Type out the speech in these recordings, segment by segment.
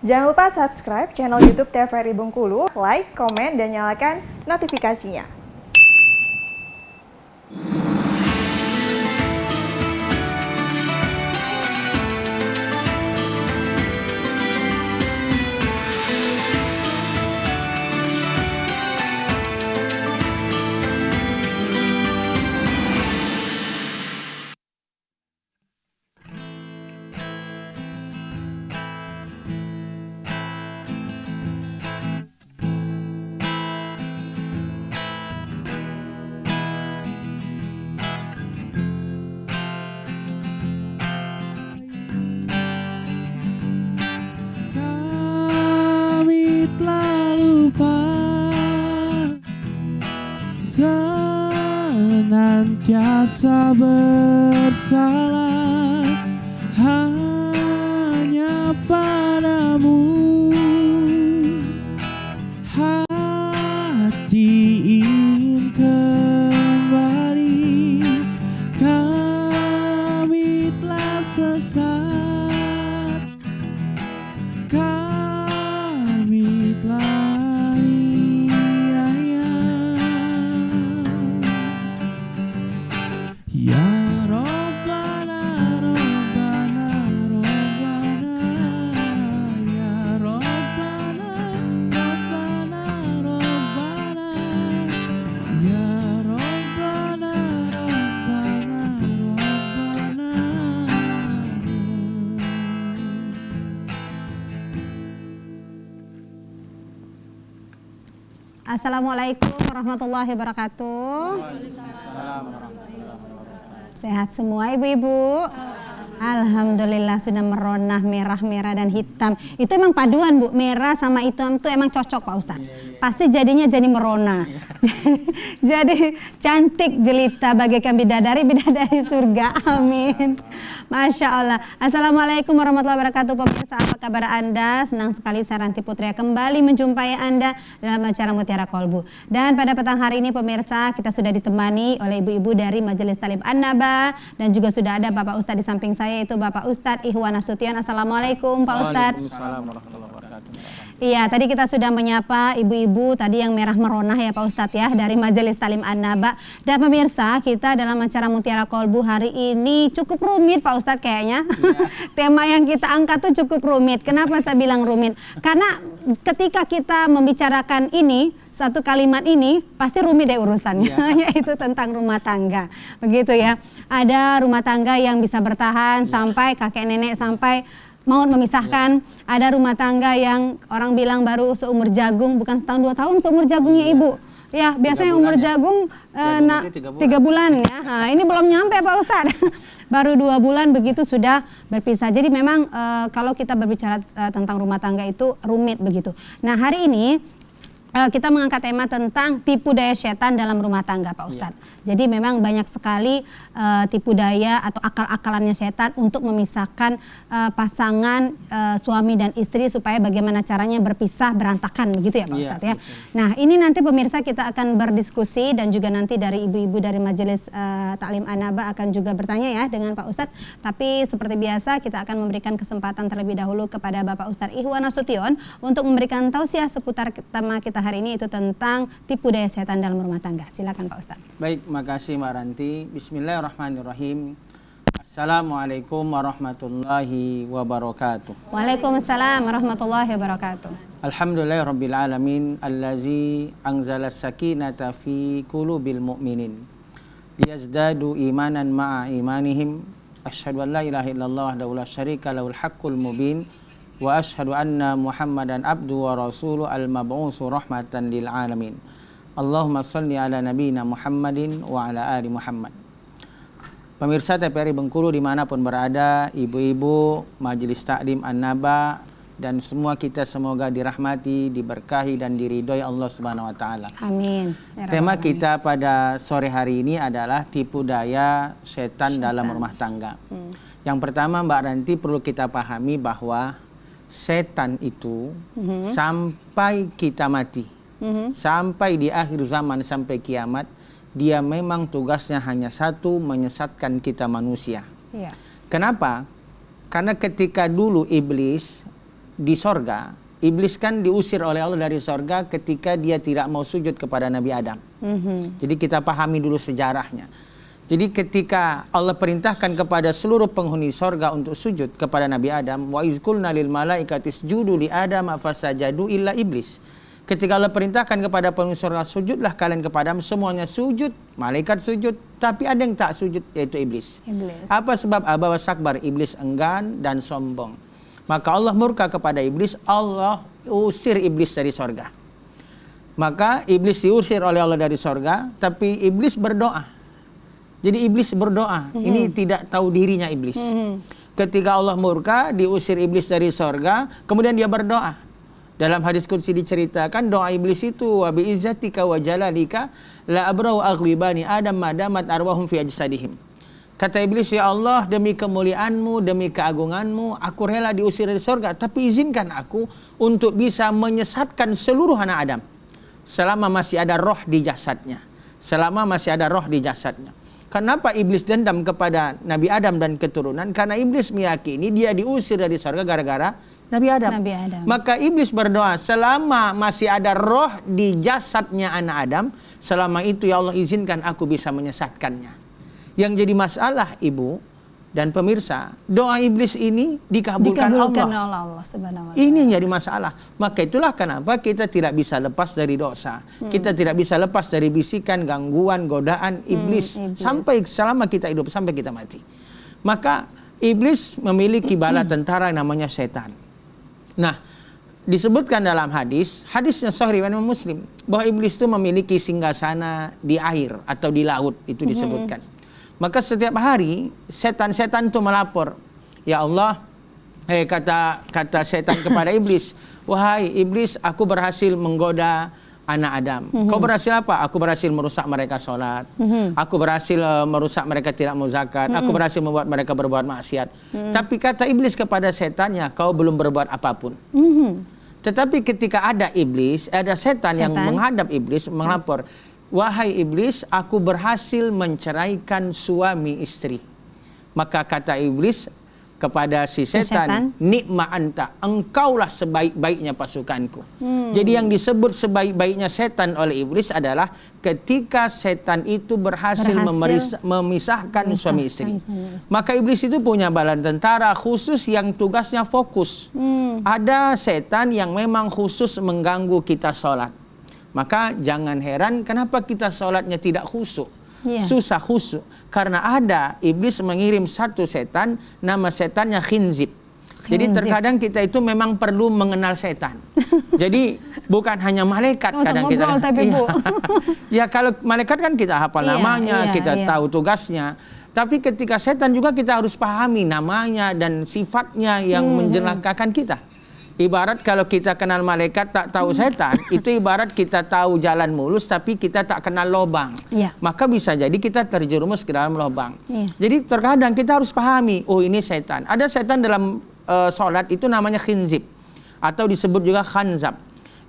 Jangan lupa subscribe channel YouTube TVRI Bengkulu, like, komen, dan nyalakan notifikasinya. Senantiasa bersalah hanya padamu, hati ingin kembali, kami telah sesat, kami telah Assalamualaikum warahmatullahi wabarakatuh. Sehat semua ibu-ibu? Alhamdulillah sudah meronah merah-merah dan hitam. Itu emang paduan Bu, merah sama hitam itu emang cocok Pak Ustadz. Pasti jadinya jadi merona. Jadi cantik jelita bagaikan bidadari surga. Amin. Masya Allah. Assalamualaikum warahmatullahi wabarakatuh. Pemirsa, apa kabar Anda? Senang sekali saya Ranti Putria kembali menjumpai Anda dalam acara Mutiara Kolbu. Dan pada petang hari ini pemirsa, kita sudah ditemani oleh ibu-ibu dari Majelis Talim An-Naba, dan juga sudah ada Bapak Ustadz di samping saya, yaitu Bapak Ustadz Ikhwan Nasution. Assalamualaikum Pak Ustadz. Waalaikumsalam warahmatullahi wabarakatuh. Iya, tadi kita sudah menyapa ibu-ibu tadi yang merah meronah ya Pak Ustadz ya, dari Majelis Talim An-Naba. Dan pemirsa, kita dalam acara Mutiara Kolbu hari ini cukup rumit Pak Ustadz kayaknya. Ya. Tema yang kita angkat tuh cukup rumit. Kenapa saya bilang rumit? Karena ketika kita membicarakan ini, satu kalimat ini pasti rumit deh urusannya, ya. Yaitu tentang rumah tangga. Begitu ya. Ada rumah tangga yang bisa bertahan sampai kakek nenek, sampai maut memisahkan. Ada rumah tangga yang orang bilang baru seumur jagung, bukan setahun 2 tahun seumur jagungnya ibu. Ya, biasanya umur jagung 3 bulan ya. Nah, ini belum nyampe Pak Ustadz. Baru 2 bulan begitu sudah berpisah. Jadi memang kalau kita berbicara tentang rumah tangga itu rumit begitu. Nah, hari ini kita mengangkat tema tentang tipu daya setan dalam rumah tangga Pak Ustadz. Jadi memang banyak sekali tipu daya atau akal-akalannya setan untuk memisahkan pasangan suami dan istri supaya bagaimana caranya berpisah berantakan begitu ya Pak Ustadz ya. Nah, ini nanti pemirsa kita akan berdiskusi, dan juga nanti dari ibu-ibu dari Majelis Taklim An-Naba akan juga bertanya ya dengan Pak Ustadz. Tapi seperti biasa kita akan memberikan kesempatan terlebih dahulu kepada Bapak Ustadz Ikhwan Nasution untuk memberikan tausiah seputar tema kita hari ini, itu tentang tipu daya setan dalam rumah tangga. Silakan Pak Ustadz. Baik, makasih Mbak Ranti. Bismillahirrahmanirrahim. Assalamualaikum warahmatullahi wabarakatuh. Waalaikumsalam warahmatullahi wabarakatuh. Alhamdulillahirabbil alamin allazi anzala sakinata fi qulubil mu'minin liyazdadu imanan ma'a imanihim. Asyhadu an la ilaha illallah wahdahu la syarika lahul haqqul mubin. Wa ashhadu anna Muhammadan abdu wa rasuluh al-mab'usu rahmatan lil alamin. Allahumma shalli ala nabiyina Muhammadin wa ala ali Muhammad. Pemirsa TVRI Bengkulu dimanapun berada, ibu-ibu Majelis Taklim An-Naba, dan semua kita semoga dirahmati, diberkahi, dan diridhoi Allah Subhanahu wa taala. Amin. Tema kita pada sore hari ini adalah tipu daya setan dalam rumah tangga. Yang pertama Mbak Ranti, perlu kita pahami bahwa setan itu sampai kita mati, sampai di akhir zaman, sampai kiamat, dia memang tugasnya hanya satu, menyesatkan kita manusia. Kenapa? Karena ketika dulu iblis di sorga, iblis kan diusir oleh Allah dari sorga ketika dia tidak mau sujud kepada Nabi Adam. Jadi kita pahami dulu sejarahnya. Jadi ketika Allah perintahkan kepada seluruh penghuni sorga untuk sujud kepada Nabi Adam, wa izkulna lil malaikati isjudu li Adam fasajadu illa iblis. Ketika Allah perintahkan kepada penghuni sorga, sujudlah kalian kepada Adam, semuanya sujud, malaikat sujud, tapi ada yang tak sujud, yaitu iblis. Apa sebab? Aba wastakbar, iblis enggan dan sombong. Maka Allah murka kepada iblis, Allah usir iblis dari sorga. Maka iblis diusir oleh Allah dari sorga, tapi iblis berdoa. Jadi iblis berdoa, ini tidak tahu dirinya iblis. Ketika Allah murka, diusir iblis dari sorga, kemudian dia berdoa. Dalam hadis qudsi diceritakan doa iblis itu, wa bi izzatika wa jalalika la abrau aghlibani adam madamat arwahum fi ajsadihim. Kata iblis, ya Allah, demi kemuliaanmu, demi keagunganmu, aku rela diusir dari surga, tapi izinkan aku untuk bisa menyesatkan seluruh anak Adam selama masih ada roh di jasadnya. Selama masih ada roh di jasadnya. Kenapa iblis dendam kepada Nabi Adam dan keturunan? Karena iblis meyakini dia diusir dari surga gara-gara Nabi Adam. Maka iblis berdoa, selama masih ada roh di jasadnya anak Adam, selama itu ya Allah izinkan aku bisa menyesatkannya. Yang jadi masalah ibu dan pemirsa, doa iblis ini dikabulkan oleh Allah. Allah Subhanahu wa ta'ala. Ini yang jadi masalah. Maka itulah kenapa kita tidak bisa lepas dari dosa. Kita tidak bisa lepas dari bisikan, gangguan, godaan iblis. Sampai selama kita hidup, sampai kita mati. Maka iblis memiliki bala tentara namanya setan. Nah, disebutkan dalam hadisnya sahih riwayat Muslim, bahwa iblis itu memiliki singgasana di air atau di laut, itu disebutkan. Maka setiap hari setan-setan itu melapor, ya Allah, kata setan kepada iblis, wahai iblis, aku berhasil menggoda anak Adam. Kau berhasil apa? Aku berhasil merusak mereka sholat. Aku berhasil merusak mereka tidak mau zakat. Aku berhasil membuat mereka berbuat maksiat. Tapi kata iblis kepada setannya, kau belum berbuat apapun. Tetapi ketika ada iblis, ada setan yang menghadap iblis, melapor, wahai iblis, aku berhasil menceraikan suami istri. Maka kata iblis kepada si setan, nikma anta, engkaulah sebaik-baiknya pasukanku. Jadi yang disebut sebaik-baiknya setan oleh iblis adalah ketika setan itu berhasil memisahkan suami istri. Maka iblis itu punya bala tentara khusus yang tugasnya fokus. Ada setan yang memang khusus mengganggu kita sholat. Maka jangan heran kenapa kita sholatnya tidak khusyuk. Susah khusyuk. Karena ada iblis mengirim satu setan, nama setannya khinzib. Jadi terkadang kita itu memang perlu mengenal setan. Jadi bukan hanya malaikat kadang kita. Ya kalau malaikat kan kita hafal namanya, kita tahu tugasnya. Tapi ketika setan juga kita harus pahami namanya dan sifatnya yang menjelakakan kita. Ibarat kalau kita kenal malaikat tak tahu setan, itu ibarat kita tahu jalan mulus tapi kita tak kenal lobang. Maka bisa jadi kita terjerumus ke dalam lobang. Jadi terkadang kita harus pahami, oh ini setan. Ada setan dalam sholat itu namanya khinzib atau disebut juga khanzab.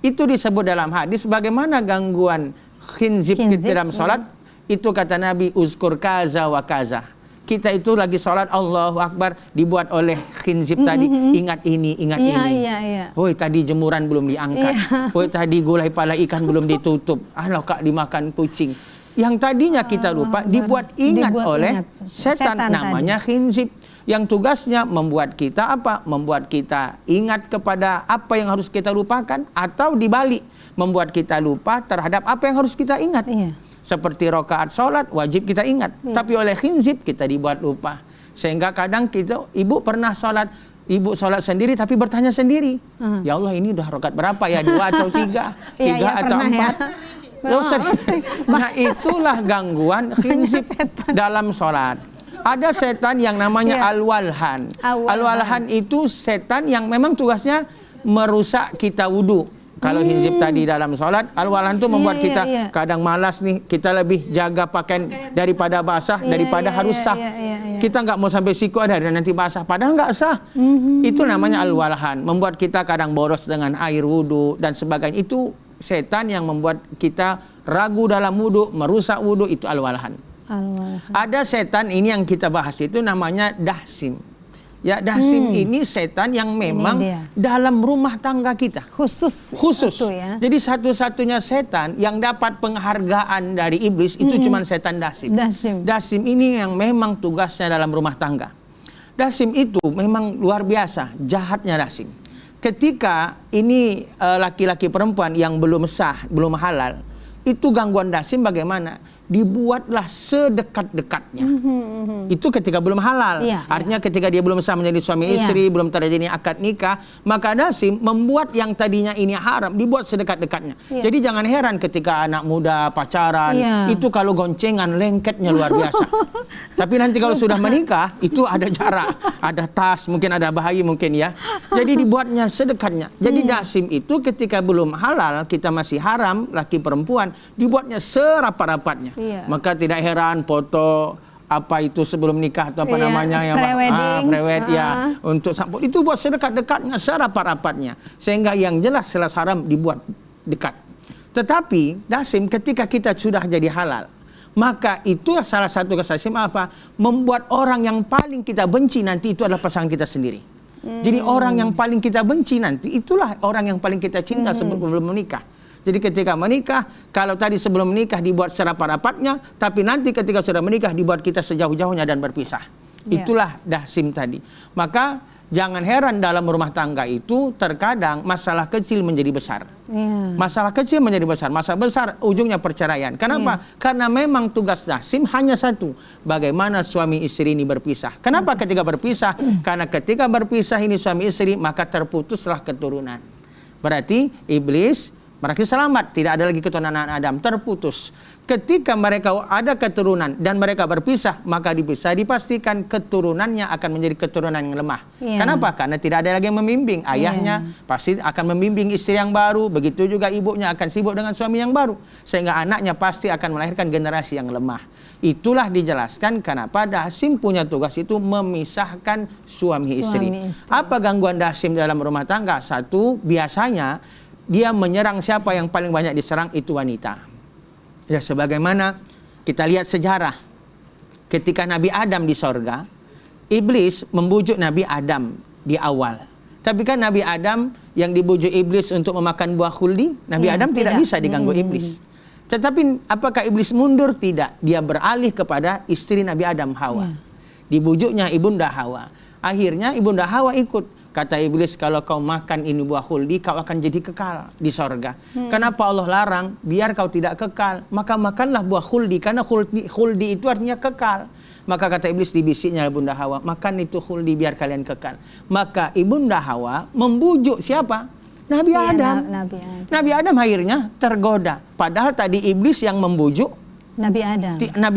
Itu disebut dalam hadis bagaimana gangguan khinzib dalam sholat. Itu kata Nabi, uzkur kaza wa kaza. Kita itu lagi sholat Allahu Akbar, dibuat oleh khinzib tadi, ingat ini, ingat ini. Woi tadi jemuran belum diangkat. Woi tadi gulai pala ikan belum ditutup. Loh kak dimakan kucing. Yang tadinya kita lupa dibuat ingat oleh setan namanya khinzib. Yang tugasnya membuat kita apa? Membuat kita ingat kepada apa yang harus kita lupakan, atau dibalik membuat kita lupa terhadap apa yang harus kita ingat. Seperti rakaat sholat wajib kita ingat, tapi oleh khinzib kita dibuat lupa. Sehingga kadang kita, ibu pernah sholat, ibu sholat sendiri tapi bertanya sendiri, ya Allah ini udah rakaat berapa ya, 2 atau 3, 3 atau 4. Nah itulah gangguan khinzib dalam sholat. Ada setan yang namanya al-walhan. Al-walhan itu setan yang memang tugasnya merusak kita wudu. Kalau khinzib tadi dalam sholat, al-walhan itu membuat kita kadang malas nih, kita lebih jaga pakaian daripada basah, daripada harus sah. Kita nggak mau sampai siku ada dan nanti basah, padahal nggak sah. Itu namanya al-walhan, membuat kita kadang boros dengan air wudhu dan sebagainya. Itu setan yang membuat kita ragu dalam wudhu, merusak wudhu, itu al-walhan. Ada setan ini yang kita bahas itu namanya dahsim. Ya, dasim ini setan yang memang dia. dalam rumah tangga kita. Khusus. Itu ya. Jadi satu-satunya setan yang dapat penghargaan dari iblis itu cuma setan dasim. Dasim ini yang memang tugasnya dalam rumah tangga. Dasim itu memang luar biasa, jahatnya dasim. Ketika ini laki-laki perempuan yang belum sah, belum halal, itu gangguan dasim bagaimana? Dibuatlah sedekat-dekatnya. Itu ketika belum halal. Artinya ketika dia belum sah menjadi suami istri, belum terjadi akad nikah, maka dasim membuat yang tadinya ini haram dibuat sedekat-dekatnya. Jadi jangan heran ketika anak muda pacaran, itu kalau goncengan lengketnya luar biasa. Tapi nanti kalau sudah menikah, itu ada jarak, ada tas, mungkin ada bayi mungkin ya. Jadi dibuatnya sedekatnya. Jadi dasim itu ketika belum halal, kita masih haram, laki perempuan, dibuatnya serapat-rapatnya. Maka tidak heran foto apa itu sebelum nikah atau apa namanya yang prewed ya untuk sampul itu buat sedekat-dekatnya, serapat-rapatnya, sehingga yang jelas haram dibuat dekat. Tetapi dasim ketika kita sudah jadi halal, maka itu salah satu kesasim apa? Membuat orang yang paling kita benci nanti itu adalah pasangan kita sendiri. Jadi orang yang paling kita benci nanti itulah orang yang paling kita cinta sebelum menikah. Jadi ketika menikah, kalau tadi sebelum menikah dibuat serapat-rapatnya, tapi nanti ketika sudah menikah dibuat kita sejauh-jauhnya dan berpisah. Itulah dasim tadi. Maka jangan heran dalam rumah tangga itu terkadang masalah kecil menjadi besar. Masalah kecil menjadi besar, masalah besar ujungnya perceraian. Kenapa? Karena memang tugas dasim hanya satu, bagaimana suami istri ini berpisah. Kenapa ketika berpisah? Karena ketika berpisah ini suami istri, maka terputuslah keturunan. Berarti iblis mereka selamat, tidak ada lagi keturunan Adam, terputus. Ketika mereka ada keturunan dan mereka berpisah, maka bisa dipastikan keturunannya akan menjadi keturunan yang lemah. Kenapa? Karena tidak ada lagi yang membimbing. Ayahnya pasti akan membimbing istri yang baru, begitu juga ibunya akan sibuk dengan suami yang baru. Sehingga anaknya pasti akan melahirkan generasi yang lemah. Itulah dijelaskan kenapa dasim punya tugas itu memisahkan suami istri. Apa gangguan dasim dalam rumah tangga? Satu, biasanya dia menyerang siapa yang paling banyak diserang itu wanita. Ya, sebagaimana kita lihat sejarah. Ketika Nabi Adam di sorga, iblis membujuk Nabi Adam di awal. Tapi kan Nabi Adam yang dibujuk iblis untuk memakan buah khuldi, Nabi Adam tidak bisa diganggu iblis. Tetapi apakah iblis mundur? Tidak. Dia beralih kepada istri Nabi Adam, Hawa. Dibujuknya Ibunda Hawa. Akhirnya Ibunda Hawa ikut. Kata iblis, kalau kau makan ini buah khuldi, kau akan jadi kekal di sorga. Kenapa Allah larang? Biar kau tidak kekal. Maka makanlah buah khuldi, karena khuldi itu artinya kekal. Maka kata iblis, dibisiknya Ibunda Hawa, makan itu khuldi biar kalian kekal. Maka Ibunda Hawa membujuk siapa? Nabi Adam. Nabi Adam akhirnya tergoda. Padahal tadi iblis yang membujuk Nabi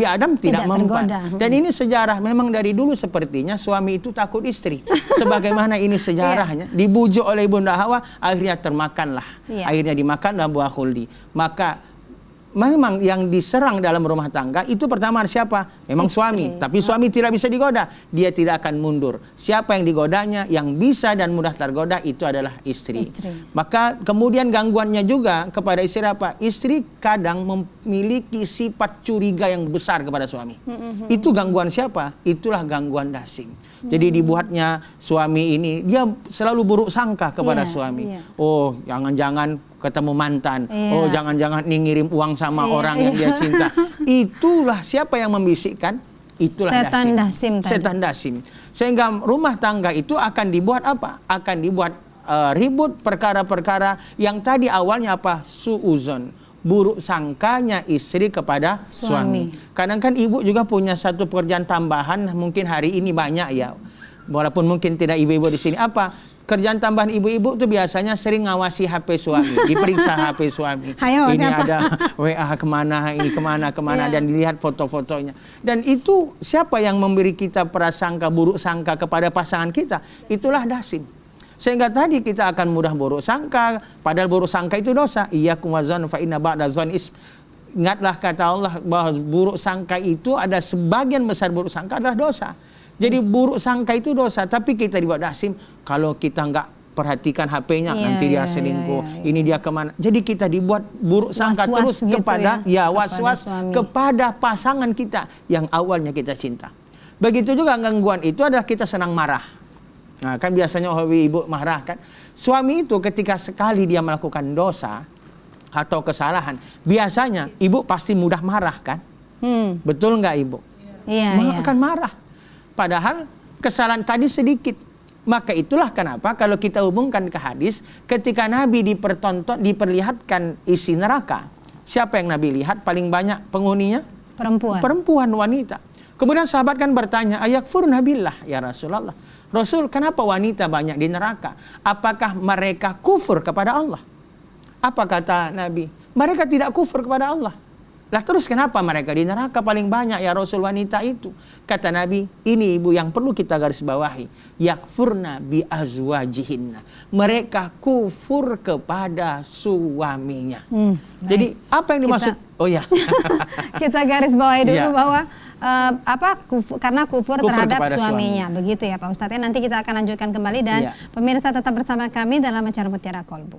Adam tidak mempan. Dan ini sejarah memang dari dulu sepertinya suami itu takut istri. Sebagaimana ini sejarahnya. Dibujuk oleh Ibunda Hawa, akhirnya termakanlah. Akhirnya dimakanlah buah khuldi. Maka memang yang diserang dalam rumah tangga itu pertama siapa? Memang suami. Tapi suami tidak bisa digoda. Dia tidak akan mundur. Siapa yang digodanya, yang bisa dan mudah tergoda itu adalah istri. Maka kemudian gangguannya juga kepada istri apa? Istri kadang memiliki sifat curiga yang besar kepada suami. Itu gangguan siapa? Itulah gangguan dasim. Jadi dibuatnya suami ini, dia selalu buruk sangka kepada suami. Oh, jangan-jangan ketemu mantan. Oh, jangan-jangan nih ngirim uang sama orang yang dia cinta. Itulah siapa yang membisikkan? Itulah dasim. Setan dasim. Sehingga rumah tangga itu akan dibuat apa? Akan dibuat ribut perkara-perkara yang tadi awalnya apa? Suuzon. Buruk sangkanya istri kepada suami. Kadang kan ibu juga punya satu pekerjaan tambahan, mungkin hari ini banyak ya. Walaupun mungkin tidak ibu-ibu di sini. Apa? Kerjaan tambahan ibu-ibu itu biasanya sering ngawasi HP suami, diperiksa HP suami. Ini siapa? Ada WA kemana, ini kemana, dan dilihat foto-fotonya. Dan itu siapa yang memberi kita prasangka, buruk sangka kepada pasangan kita? Itulah dasim. Sehingga tadi kita akan mudah buruk sangka, padahal buruk sangka itu dosa. Iyyakum wazan fa inna ba'da dzan ism. Ingatlah kata Allah bahwa buruk sangka itu ada sebagian besar buruk sangka adalah dosa. Jadi buruk sangka itu dosa, tapi kita dibuat dasim kalau kita nggak perhatikan HP-nya, nanti dia selingkuh, ini dia kemana. Jadi kita dibuat buruk sangka terus gitu kepada was-was kepada pasangan kita yang awalnya kita cinta. Begitu juga gangguan itu adalah kita senang marah. Nah, kan biasanya ibu marah kan. Suami itu ketika sekali dia melakukan dosa atau kesalahan, biasanya ibu pasti mudah marah kan? Betul nggak ibu? Iya. Akan marah. Padahal kesalahan tadi sedikit. Maka itulah kenapa kalau kita hubungkan ke hadis, ketika Nabi diperlihatkan isi neraka, siapa yang Nabi lihat paling banyak penghuninya? Perempuan, wanita. Kemudian sahabat kan bertanya, ayakfurna billah ya Rasulullah. Rasul, kenapa wanita banyak di neraka? Apakah mereka kufur kepada Allah? Apa kata Nabi? Mereka tidak kufur kepada Allah. Lah terus kenapa mereka di neraka paling banyak ya Rasul, wanita itu? Kata Nabi, ini ibu yang perlu kita garis bawahi. Yakfurna bi azwajihinna. Mereka kufur kepada suaminya. Jadi apa yang dimaksud? Kita garis bawahi dulu bahwa karena kufur terhadap suaminya. Begitu ya Pak Ustadz. Nanti kita akan lanjutkan kembali dan pemirsa tetap bersama kami dalam acara Mutiara Kolbu.